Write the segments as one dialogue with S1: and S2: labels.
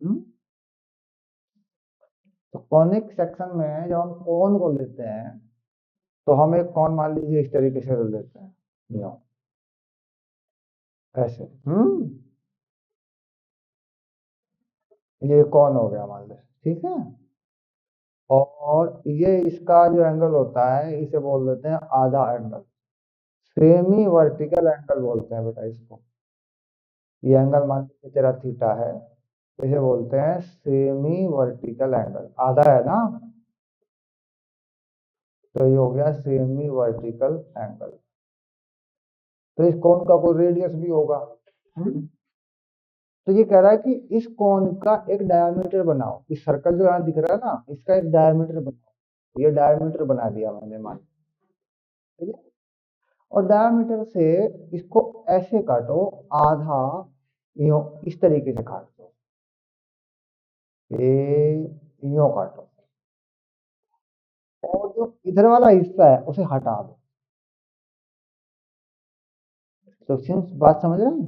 S1: हम्म? तो conic section में जब हम कोन को लेते हैं तो हम एक कॉन मान लीजिए इस तरीके से ले लेते हैं, यूं, ऐसे। ये कौन हो गया मान लो, ठीक है। और ये इसका जो एंगल होता है इसे बोल देते हैं आधा एंगल, सेमी वर्टिकल एंगल बोलते हैं बेटा इसको। ये एंगल मान लीजिए तेरा थीटा है, इसे बोलते हैं सेमी वर्टिकल एंगल, आधा है ना, तो ये हो गया सेमी वर्टिकल एंगल। तो इस कोण का कोई रेडियस भी होगा। हम्म? तो ये कह रहा है कि इस कोण का एक डायमीटर बनाओ, इस सर्कल जो यहाँ दिख रहा है ना इसका एक डायमीटर बनाओ। ये डायमीटर बना दिया मैंने, मान, ठीक है। और डायमीटर से इसको ऐसे काटो, आधा, यूं इस तरीके से काट दो, ये यूं काटो, और जो इधर वाला हिस्सा है उसे हटा दो। तो सिंस बात समझ रहे हैं,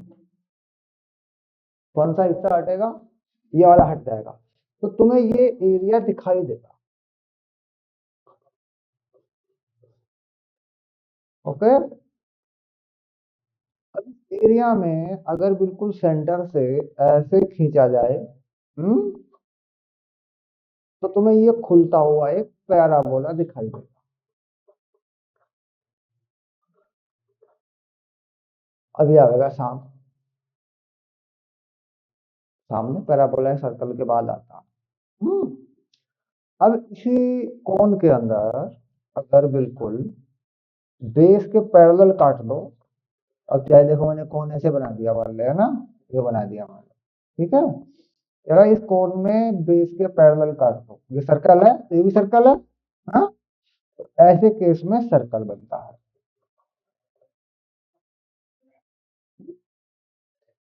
S1: कौन सा हिस्सा हटेगा, ये वाला हट जाएगा, तो तुम्हें ये एरिया दिखाई देगा। ओके। अब इस एरिया में अगर बिल्कुल सेंटर से ऐसे खींचा जाए, हम्म, तो तुम्हें ये खुलता हुआ एक पैराबोला दिखाई देगा। अभी आएगा सामने पैराबोला सर्कल के बाद आता है। हम्म। अब इसी कोन के अंदर अगर बिल्कुल बेस के पैरेलल काट दो, अब चाहे देखो मैंने कोन ऐसे बना दिया मान लिया है ना, ये बना दिया मान लो, ठीक है। जरा इस कोन में बेस के पैरेलल काट दो, ये सर्कल है तो ये भी सर्कल है, हाँ, तो ऐसे केस में सर्कल बनता है।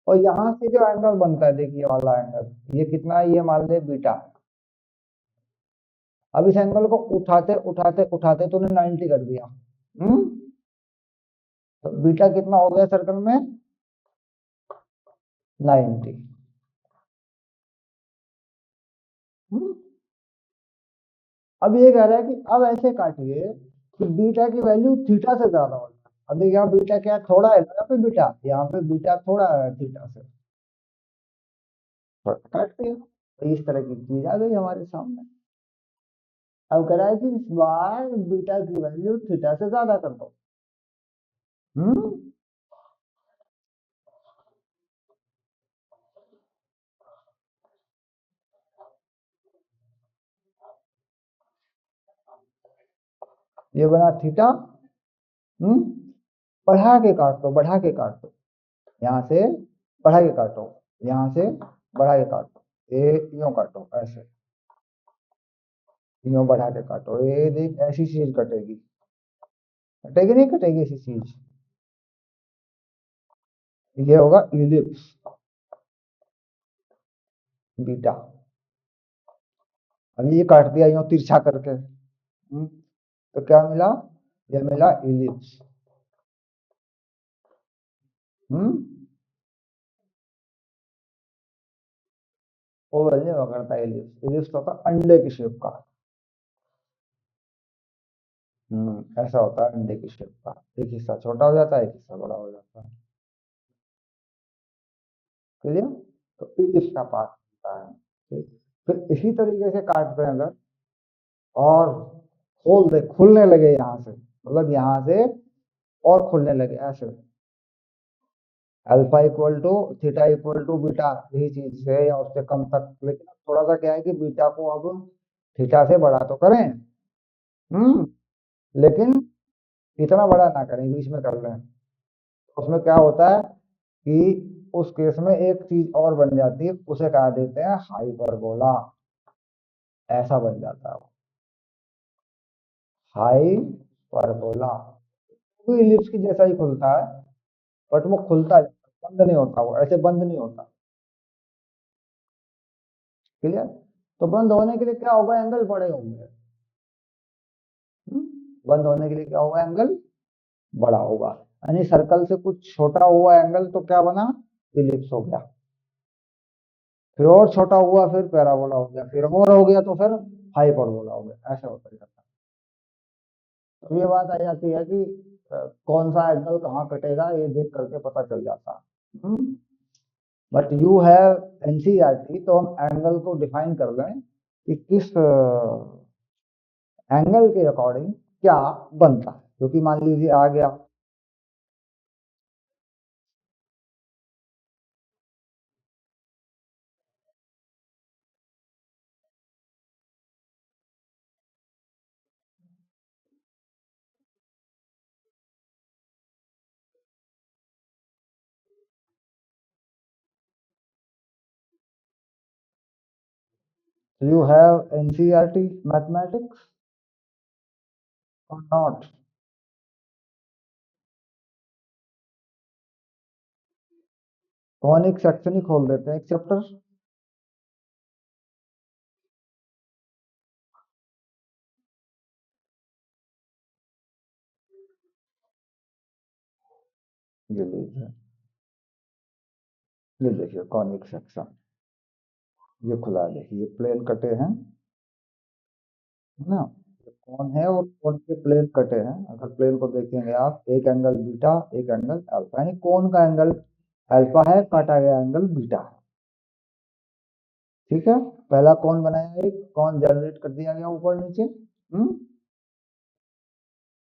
S1: और यहाँ से जो एंगल बनता है देखिए, ये वाला एंगल ये कितना है, ये मान ले बीटा। अब इस एंगल को उठाते उठाते उठाते तूने 90 कर दिया, हम्म, तो बीटा कितना हो गया सर्कल में, 90। हम्म। अब ये कह रहा है कि अब ऐसे काटिए कि बीटा की वैल्यू थीटा से ज्यादा हो जाए। अब देखिए यहाँ बीटा क्या थोड़ा है ना, यहाँ पे बीटा, यहाँ पे बीटा थोड़ा है थीटा से, थोड़ा काट दिया, तो इस तरह की चीज आ गई हमारे सामने। अब कह रहा है कि इस बार बीटा की वैल्यू थीटा से ज्यादा कर दो। हम्म। ये बना थीटा। हम्म। बढ़ा के काट दो, बढ़ा के काट दो, यहाँ से बढ़ा के काटो, यहाँ से बढ़ा के काटो, ये यूं काटो ऐसे, यूं बढ़ा के काटो, ये देख ऐसी चीज कटेगी, कटेगी नहीं कटेगी ऐसी चीज, ये होगा इलिप्स बीटा। अब ये काट दिया यूं तिरछा करके, तो क्या मिला, ये मिला इलिप्स। हम्म। ओवल नहीं हुआ करता इलिप्स, इलिप्स होता अंडे की शेप का। ऐसा होता है अंडे की शेप का, एक हिस्सा छोटा हो जाता है एक हिस्सा बड़ा हो जाता है, क्लियर। तो इलिप्स का पार्ट होता है, ठीक। फिर इसी तरीके से काटते हैं अगर, और खोल दे, खुलने लगे यहाँ से, मतलब यहाँ से और खुलने लगे ऐसे, alpha equal to theta equal to beta, यही चीज है या उससे कम तक, लेकिन थोड़ा सा क्या है कि बीटा को अब थीटा से बड़ा तो करें, हम्म, लेकिन इतना बड़ा ना करें, बीच में कर लें। उसमें क्या होता है कि उस केस में एक चीज और बन जाती है, उसे कहा देते हैं हाइपरबोला, ऐसा बन जाता है वो, हाइपरबोला। वो इलिप्स की जैसा ही खुलता है, बट वो खुलता है, बंद नहीं होता, वो ऐसे बंद नहीं होता, क्लियर। तो बंद होने के लिए क्या होगा, एंगल बड़े होंगे। बंद होने के लिए क्या होगा, एंगल बड़ा होगा, यानी सर्कल से कुछ छोटा हुआ एंगल तो क्या बना, इलिप्स हो गया। फिर और छोटा हुआ फिर पैराबोला हो गया, फिर और हो गया तो फिर हाइपरबोला हो गया, ऐसा होता जाता है। तो ये बात आ जाती है कि कौन सा एंगल कहाँ कटेगा ये देख करके पता चल जाता है। बट यू हैव एनसीईआरटी, तो हम एंगल को डिफाइन कर लें कि किस एंगल के अकॉर्डिंग क्या बनता है, क्योंकि मान लीजिए आ गया। यू हैव एनसीईआरटी मैथमेटिक्स और नॉट? कौन एक सेक्शन ही खोल देते हैं, एक चैप्टर। ये लीजिए, ये देखिए कॉनिक सेक्शन, ये खुला है, देखिए ये प्लेन कटे हैं, है ना। ये कौन है और कौन के प्लेन कटे हैं, अगर प्लेन को देखेंगे आप, एक एंगल बीटा, एक एंगल अल्फा, यानी कौन का एंगल अल्फा है, काटा गया एंगल बीटा है। ठीक है, पहला कौन बनाया, एक कौन जनरेट कर दिया गया ऊपर नीचे।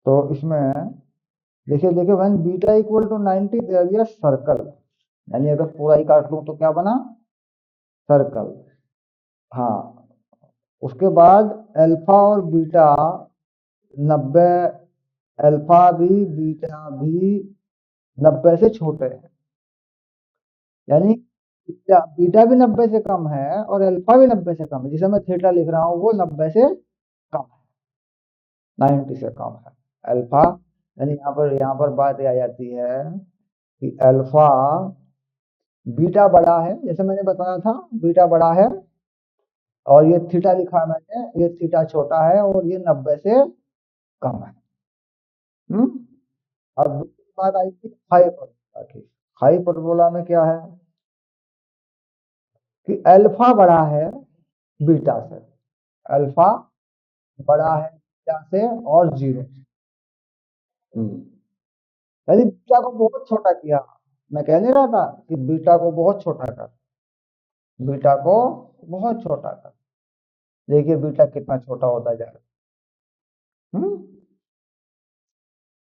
S1: तो इसमें देखिए देखिए, when beta equal to 90 there be a circle, यानी अगर पूरा ही काट लूं तो क्या बना, सर्कल। हाँ, उसके बाद अल्फा और बीटा 90, अल्फा भी बीटा भी 90 से छोटे हैं, यानी बीटा बीटा भी 90 से कम है और अल्फा भी 90 से कम है, जिसे मैं थीटा लिख रहा हूँ वो 90 से कम है, 90 से कम है अल्फा। यानी यहाँ पर बात ये आ जाती है कि अल्फा, बीटा बड़ा है, जैसे मैंने बताया था, बीटा बड़ा है, और ये थीटा लिखा है मैंने, ये थीटा छोटा है और ये 90 से कम है। हम्म। अब दूसरी बात आई थी हाइपरबोला की। हाइपरबोला में क्या है कि अल्फा बड़ा है बीटा से, अल्फा बड़ा है बीटा से और जीरो। हम्म। यानी बीटा को बहुत छोटा किया, मैं कह नहीं रहा था कि बीटा को बहुत छोटा कर, बीटा को बहुत छोटा कर, देखिए बीटा कितना छोटा होता जा रहा है।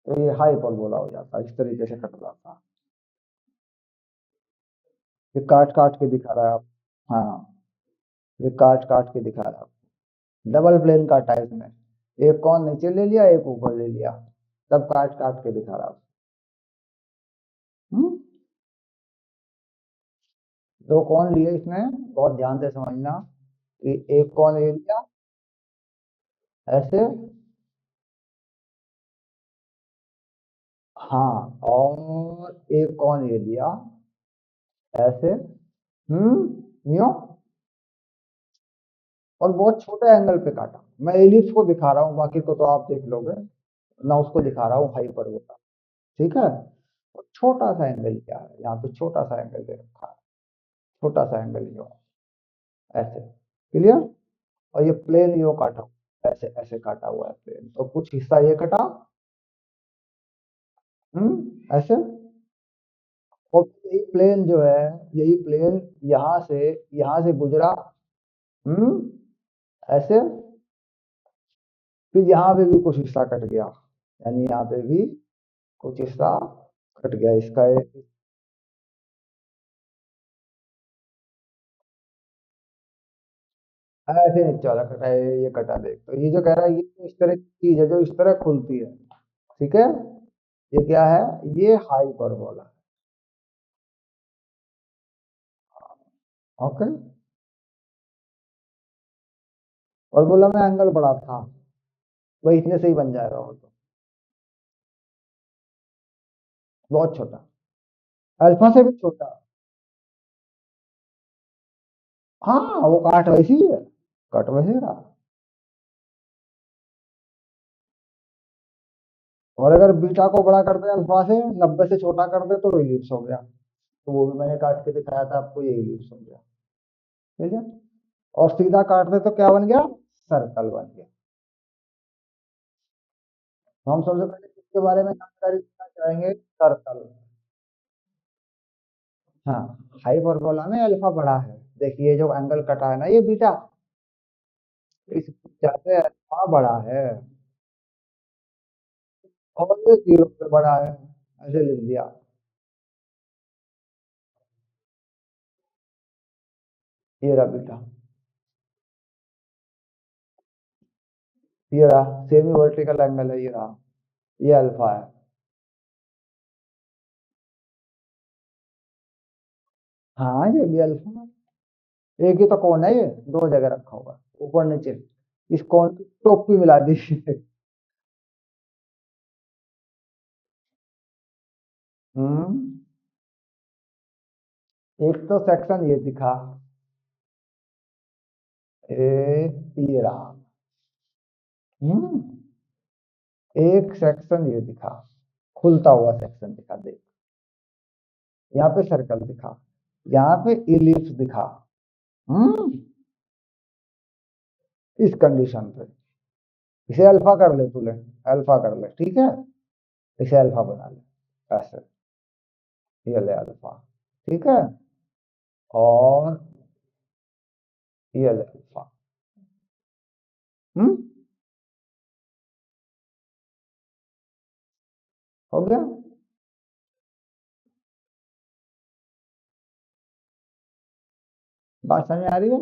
S1: तो ये हाइपरबोला हो जाता है, इस तरीके से कट जाता है। ये काट काट के दिखा रहा है आप, हाँ, ये काट काट के दिखा रहा है, डबल प्लेन काटा है इसमें, एक कौन नीचे ले लिया एक ऊपर ले लिया, तब काट काट के दिखा रहा है। हम्म? दो कौन लिए इसने, बहुत ध्यान से समझना, कि एक कौन ले लिया ऐसे, हाँ, और एक कौन ले लिया ऐसे, यूं, और बहुत छोटे एंगल पे काटा। मैं एलिप्स को दिखा रहा हूँ, बाकी को तो आप देख लोगे, ना उसको दिखा रहा हूँ हाइपरबोला। ठीक है, और छोटा सा एंगल क्या है, यहाँ पे छोटा सा एंगल दे रखा है, छोटा सा एंगल यो, ऐसे, क्लियर। और ये प्लेन यो काटा हुआ, ऐसे ऐसे काटा हुआ है प्लेन, तो कुछ हिस्सा ये कटा, ऐसे, और यही प्लेन जो है, यही प्लेन यहाँ से गुजरा, हम्म, ऐसे, फिर यहाँ पे भी कुछ हिस्सा कट गया, यानी यहाँ पे भी कुछ हिस्सा कट गया इसका ऐसे नीचे वाला कटा है, ये कटा देख, तो ये जो कह रहा है ये इस तरह की चीज है जो इस तरह खुलती है। ठीक है, ये क्या है, ये हाइपरबोला। ओके, और बोला मैं एंगल बड़ा था, वही इतने से ही बन जाएगा वो तो, बहुत छोटा, अल्फा से भी छोटा। हाँ, वो काट वैसी ही है, कट वैसे ही रहा। और अगर बीटा को बड़ा कर दे, अल्फा से 90 से छोटा कर दे, तो इलिप्स हो गया, तो वो भी मैंने काट के दिखाया था आपको, ये इलिप्स हो गया। ठीक है, और सीधा काट दे तो क्या बन गया, सर्कल बन गया। तो हम सबसे पहले किसके बारे में जानकारी लेना चाहेंगे, सर्कल। हाँ, हाइपरबोला में अल्फा बड़ा है, देखिए जो एंगल कटा है ना ये बीटा, इस जाते अल्फा बड़ा है और ये 0 पे बड़ा है, ऐसे लिख दिया। ये रहा बीटा, ये रहा सेमी वर्टिकल एंगल है, ये रहा, ये अल्फा है। हाँ ये भी अल्फा है, एक ही तो कोण है, ये दो जगह रखा हुआ है, ऊपर नीचे, इस कोण की टोपी मिला दी। हम्म, एक तो सेक्शन ये दिखा, ये रहा। हम्म, एक सेक्शन ये दिखा, खुलता हुआ सेक्शन दिखा, देख यहाँ पे सर्कल दिखा, यहाँ पे इलिप्स दिखा। हम्म, इस कंडीशन पे इसे अल्फा कर ले, तू ले अल्फा कर ले, ठीक है, इसे अल्फा बना ले ऐसे, ये ले अल्फा, ठीक है, और ये ले अल्फा। हम्म, हो गया। बात समझ में आ रही है।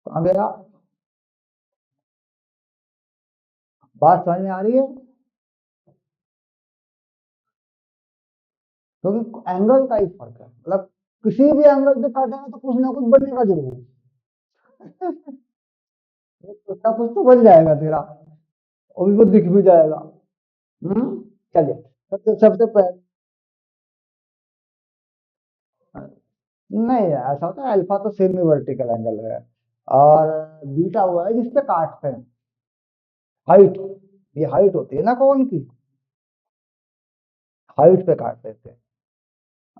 S1: कहाँ गया, बात समझ में आ रही है, क्योंकि एंगल का ही फर्क है, मतलब किसी भी एंगल से काटेंगे तो कुछ ना कुछ बनेगा जरूर, कुछ ना कुछ तो बन जाएगा तेरा, और भी वो दिख भी जाएगा। हम्म, चलिए, सबसे पहले, नहीं ऐसा होता है, अल्फा तो सेमी वर्टिकल एंगल है, और बीटा हुआ है जिसपे काटते हैं, हाइट, ये हाइट होती है ना कौन की, हाइट पे काट देते हैं।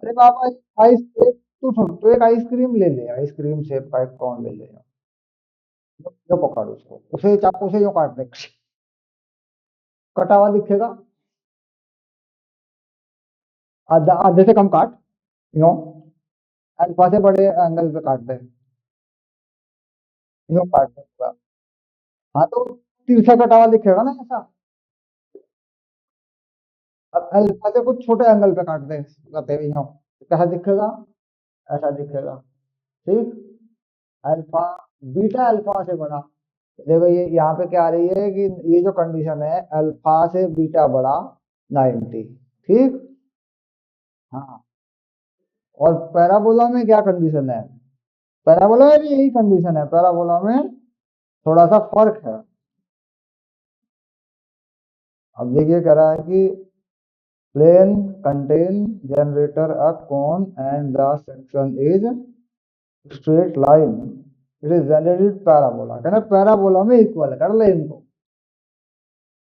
S1: अरे बाबा, आइस एक, तू सुन, तो एक आइसक्रीम ले ले, आइसक्रीम शेप का एक कौन ले ले, जो पकड़ उसको, उसे चाकू से जो काट दे, कटा हुआ दिखेगा, आधा आधे से कम काट, यो, अल्फा से बड़े एंगल पे काट दे, यो काट दे पूरा। हाँ तो तिरछा कटा हुआ दिखेगा ना ऐसा, अब अल्फा से कुछ छोटे एंगल पे काट दे, कहते हैं यो, कैसा दिखेगा, ऐसा दिखेगा, ठीक, अल्फा, बीटा अल्फा से बड़ा, देखो ये यहाँ पे क्या आ रही है कि ये जो कंडीशन है, अल्फा से बीटा बड़ा 90, ठीक, हाँ, और पैराबोला में क्या कंडीशन है, पैराबोला में भी यही कंडीशन है, पैराबोला में थोड़ा सा फर्क है। अब देखिए कह रहा है कि plane contain generator a cone and the section is straight line, it is generated parabola, कहना पैराबोला में इक्वल कर ले इनको,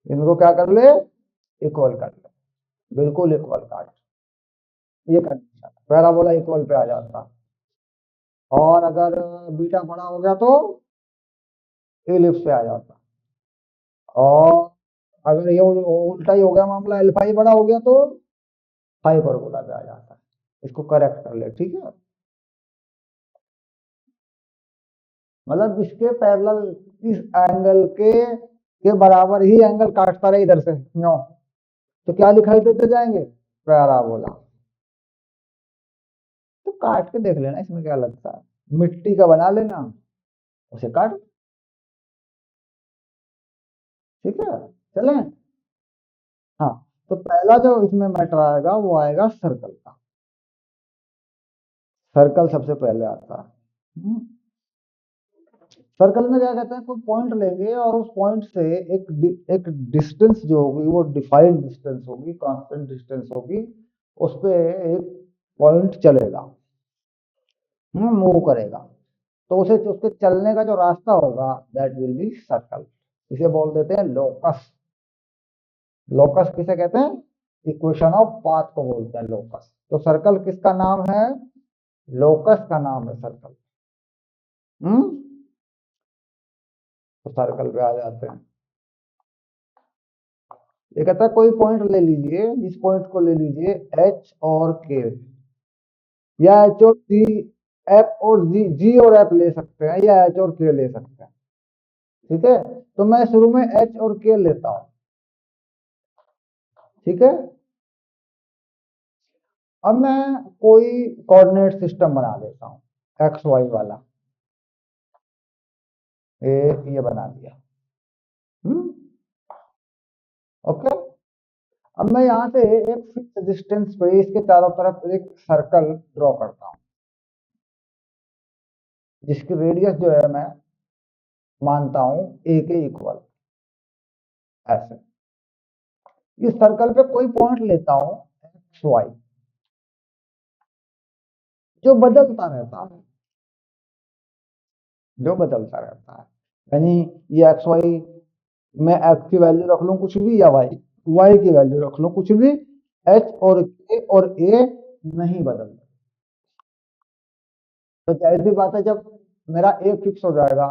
S1: इनको क्या कर ले, इक्वल कर ले, बिल्कुल इक्वल काट, ये कंडीशन, पैराबोला इक्वल पे आ जाता, और अगर बीटा बड़ा हो गया तो एलिप्स पे आ जाता, और अगर ये उल्टा ही हो गया मामला, अल्फा ही बड़ा हो गया तो हाइपरबोला पे आ जाता है, इसको करेक्ट कर ले, ठीक है, मतलब इसके पैरेलल, इस एंगल के बराबर ही एंगल काटता रहे इधर से, नो, तो क्या दिखाई देते जाएंगे, पैराबोला। तो काट के देख लेना, इसमें क्या लगता है, मिट्टी का बना लेना, उसे काट, ठीक है, चलें। हाँ, तो पहला जो इसमें मैटर आएगा वो आएगा सर्कल का, सर्कल सबसे पहले आता है। सर्कल में क्या कहते हैं, कोई पॉइंट लेंगे और उस पॉइंट से एक डिस्टेंस जो होगी वो डिफाइंड डिस्टेंस होगी, कांस्टेंट डिस्टेंस होगी, उस पे एक पॉइंट चलेगा, मूव करेगा, तो उसे उसके चलने का जो रास्ता होगा दैट विल बी सर्कल, इसे बोल देते हैं लोकस, लोकस किसे कहते हैं? इक्वेशन ऑफ पाथ को बोलते हैं लोकस। तो सर्कल किसका नाम है? लोकस का नाम है सर्कल। हम्म। तो सर्कल पे आ जाते हैं। ये कहता है कोई पॉइंट ले लीजिए, इस पॉइंट को ले लीजिए एच और के, या एच और सी, एफ और जी, जी और एफ ले सकते हैं, या एच और के ले सकते हैं। ठीक है, तो मैं शुरू में एच और के लेता हूं। ठीक है, अब मैं कोई कोऑर्डिनेट सिस्टम बना लेता हूं एक्स वाई वाला। ये बना दिया। हम्म। ओके। अब मैं यहाँ से एक फिक्स डिस्टेंस पे इसके चारों तरफ एक सर्कल ड्रॉ करता हूँ, जिसकी रेडियस जो है मैं मानता हूँ ए के इक्वल। ऐसे इस सर्कल पे कोई पॉइंट लेता हूँ एक्स वाई, जो बदलता रहता है, जो बदलता रहता है। यानी ये एक्स वाई, मैं एक्स की वैल्यू रख लूं कुछ भी, या वाई वाई की वैल्यू रख लूं कुछ भी, एच और ए नहीं बदलता। तो जाहिर सी बात है, जब मेरा ए फिक्स हो जाएगा,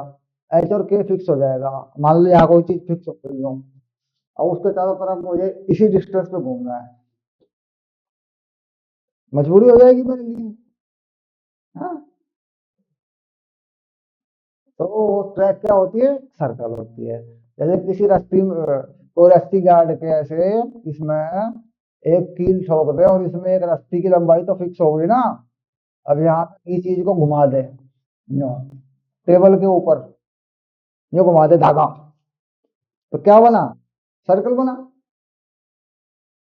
S1: एच और के फिक्स हो जाएगा, मान लो यहाँ कोई चीज फिक्स हो गई हो, और उसके चारों तरफ मुझे इसी डिस्टेंस पे घूमना है, मजबूरी हो जाएगी मेरे लिए। हाँ, तो वो ट्रैक क्या होती है? सर्कल होती है। जैसे किसी रस्सी में कोई रस्सी गाड़ के ऐसे इसमें एक कील ठोक दे, और इसमें एक रस्सी की लंबाई तो फिक्स हो गई ना। अब यहाँ की चीज को घुमा दे, यूं, टेबल के ऊपर यूं घुमा दे धागा, तो क्या बना? सर्कल बना।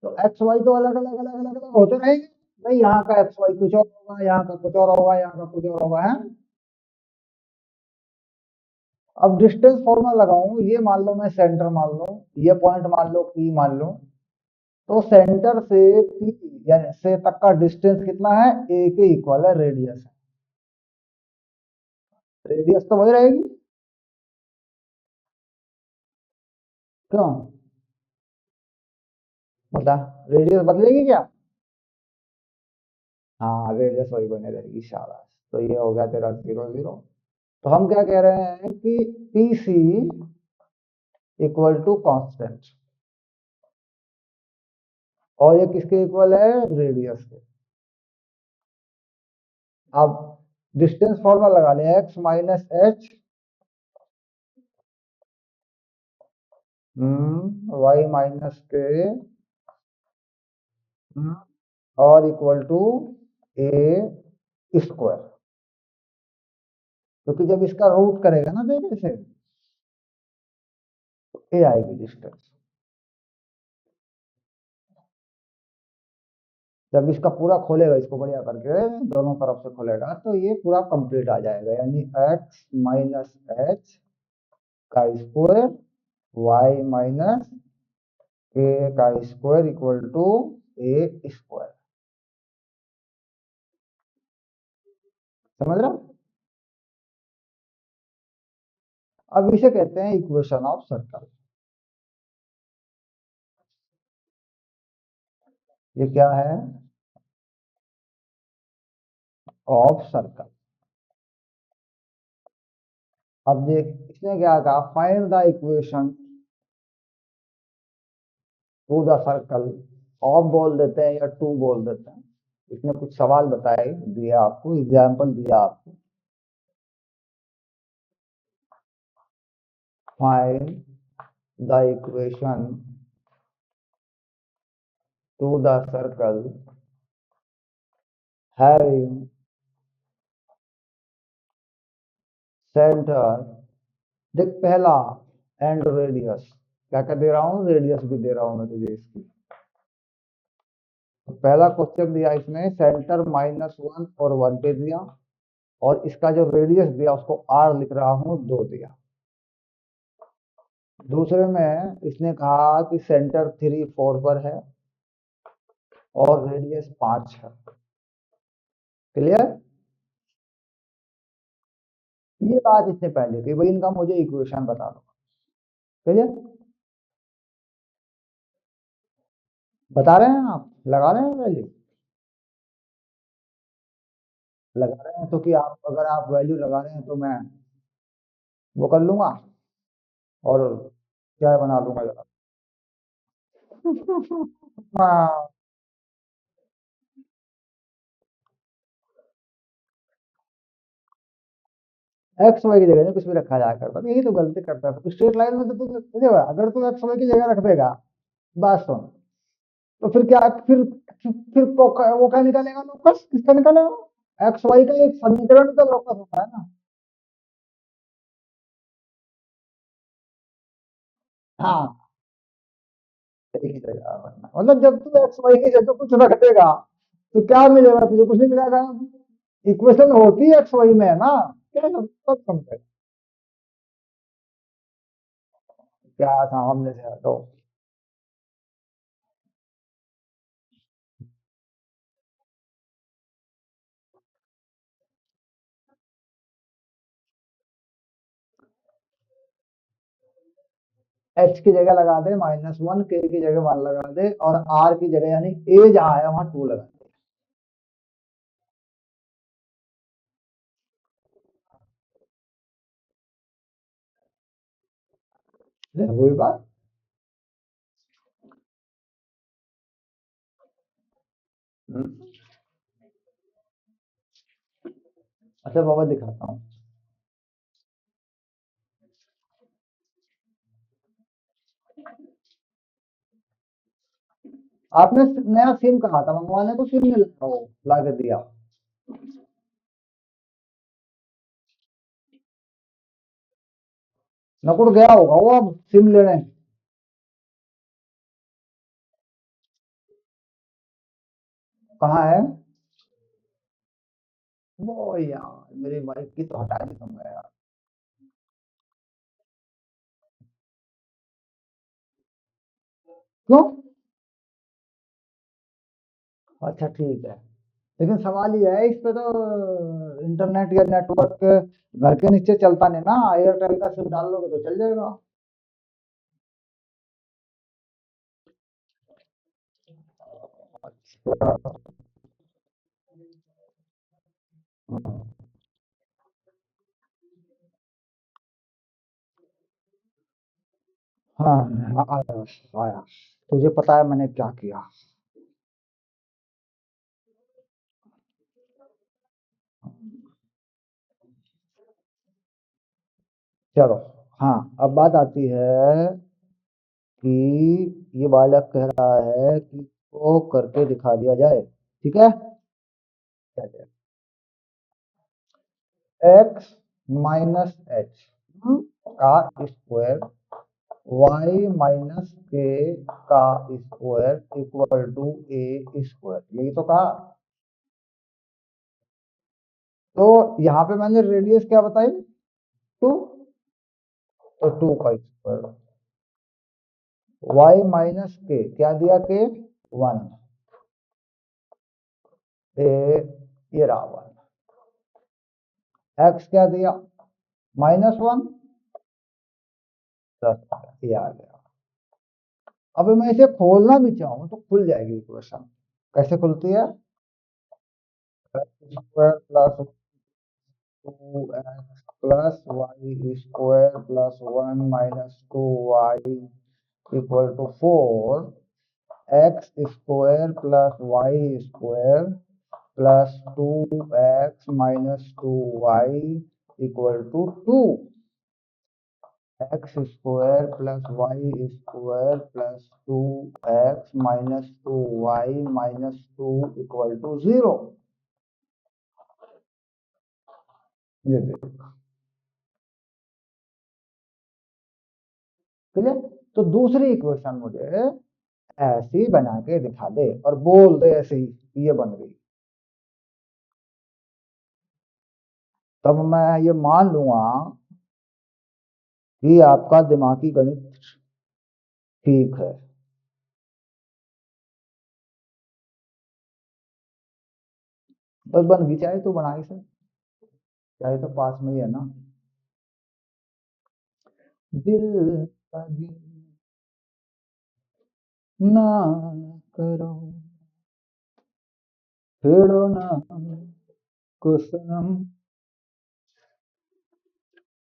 S1: तो एक्स वाई तो अलग अलग अलग अलग अलग होते रहेंगे। नहीं, यहाँ का एक्स वाई कुछ और होगा, यहाँ का कुछ और होगा, यहाँ का कुछ और होगा, है। अब डिस्टेंस फॉर्मूला लगाऊं, ये मान लो मैं सेंटर मान लो, ये पॉइंट मान लो पी मान लो। तो सेंटर से पी यानी से तक का डिस्टेंस कितना है? ए के इक्वल है रेडियस। रेडियस तो वही रहेगी। क्यों? बता, रेडियस बदलेगी क्या? हाँ, रेडियस वही बने रहेगी, शाबाश। तो ये हो गया तेरा 0 0। तो हम क्या कह रहे हैं कि P C equal to constant, और ये किसके इक्वल है? रेडियस के। अब डिस्टेंस फॉर्मूला लगा ले, x minus h y minus k और इक्वल टू ए स्क्वायर। क्योंकि जब इसका रूट करेगा ना बेटे से, तो ए आएगी डिस्टेंस। जब इसका पूरा खोलेगा, इसको बढ़िया करके दोनों तरफ से खोलेगा, तो ये पूरा कंप्लीट आ जाएगा, यानी एक्स माइनस एच का स्क्वायर वाई माइनस के का square equal to a square. समझ रहा? अब इसे कहते हैं इक्वेशन ऑफ सर्कल। ये क्या है? Of circle. अब देख, इसने क्या कहा? Find the equation two the circle. Of बोल देते हैं या टू बोल देते हैं। इसने कुछ सवाल बताए, दिया आपको, एग्जाम्पल दिया आपको। Find the equation two the circle having centre. देख पहला, एंड रेडियस। क्या क्या दे रहा हूँ? रेडियस भी दे रहा हूं मैं तुझे इसकी। तो पहला क्वेश्चन दिया इसने, सेंटर -1 और 1 पे दिया, और इसका जो रेडियस दिया उसको आर लिख रहा हूं, 2 दिया। दूसरे में इसने कहा कि सेंटर 3 4 पर है और रेडियस 5 है। क्लियर? ये बात इसने पहले की, भाई इनका मुझे इक्वेशन बता दो। क्लियर? बता रहे हैं आप, लगा रहे हैं वैल्यू, लगा रहे हैं तो कि आप, अगर आप वैल्यू लगा रहे हैं तो मैं वो कर लूंगा और क्या बना लूंगा जरा। हाँ, एक्स वाई की जगह ना कुछ भी रखा जाया करता है, यही तो गलती करता है स्ट्रेट लाइन में। तो देखो, अगर तू एक्स वाई की जगह रख देगा, बात सुन, तो फिर क्या, फिर वो क्या निकालेगा, लोकस किसका निकालेगा, एक्स वाई का एक समीकरण तो लोकस होता है ना। हाँ, एक ही जगह रखना। मतलब जब तू एक्स वाई की जगह कुछ रख देगा तो क्या मिलेगा तुझे, कुछ नहीं मिलेगा। इक्वेशन होती है एक्स वाई में है ना, क्या सब समझे, क्या सामने से हटो। एच की जगह लगा दे -1, के की जगह 1 लगा दे, और आर की जगह यानी ए जहां है वहां 2 लगा दे, वही बात। हम्म, अच्छा बाबा दिखाता हूँ। आपने नया सिम कहा था मंगवाने को, सिम नहीं लाया, वो ला के दिया। नकुड़ गया होगा वो अब सिम लेने। कहाँ है वो यार, मेरी बाइक की तो हटा दी तुमने यार। क्यों? अच्छा ठीक है, लेकिन सवाल ये है, इस पे तो इंटरनेट या नेटवर्क घर के नीचे चलता नहीं ना, एयरटेल का सिम डाल लोगे तो चल जाएगा। अच्छा। हाँ, आया आया। तुझे पता है मैंने क्या किया? चलो, हाँ, अब बात आती है कि ये बालक कह रहा है कि वो करके दिखा दिया जाए, ठीक है। चलिए, एक्स माइनस एच का स्क्वायर, वाई माइनस के का square equal to a square, यही तो कहा। तो यहाँ पे मैंने रेडियस क्या बताई, 2, तो 2 का स्क्वायर, वाई माइनस के क्या दिया, के 1, ए ये रहा 1, एक्स क्या दिया, -1, 10, ये आ गया। अब मैं इसे खोलना भी चाहूँ तो खुल जाएगी इक्वेशन। कैसे खुलती है, square plus 2x plus y square plus 1 minus 2y equal to 4, x square plus y square plus 2x minus 2y equal to 2, x square plus y square plus 2x minus 2y minus 2 equal to 0। ये देखो, clear. तो दूसरी equation मुझे ऐसी बना के दिखा दे और बोल दे ऐसे ही ये बन गई, तब मैं ये मान लूंगा कि आपका दिमागी गणित ठीक है। बस बन गई, चाहे तो बनाई से, चाहे तो पास में ही है ना। दिल का गिरना करो, छेड़ो ना को सनम,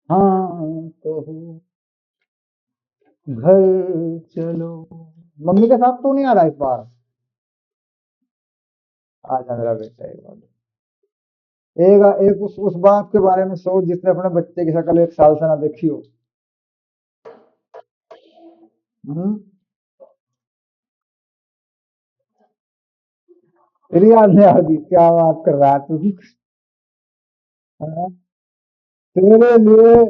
S1: हाँ कहो घर चलो। मम्मी के साथ तो नहीं आ रहा इस बार? आ जा मेरा बेटा एक बार। एक एक उस बात के बारे में सोच जिसने अपने बच्चे की शक्ल 1 साल से ना देखी हो। हम्म। तेरी याद नहीं आ गई? क्या बात कर रहा है तू? हाँ? तेरे लिए,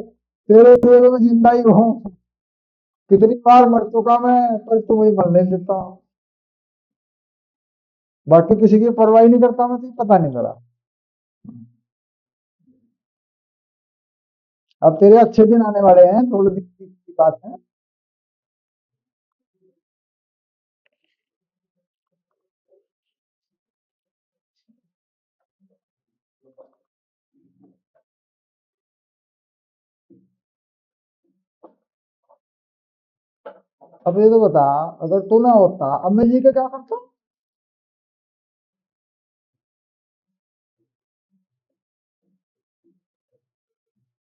S1: तेरे लिए तो मैं जिंदा ही हूँ। कितनी बार मर चुका मैं, पर तू मुझे मरने नहीं देता। बाकी किसी की परवाह ही नहीं करता मैं, तुझे पता नहीं मेरा। अब तेरे अच्छे दिन आने वाले हैं, थोड़े दिन की बात है। अब ये तो बता, अगर तू ना होता अब मैं जी के क्या करता?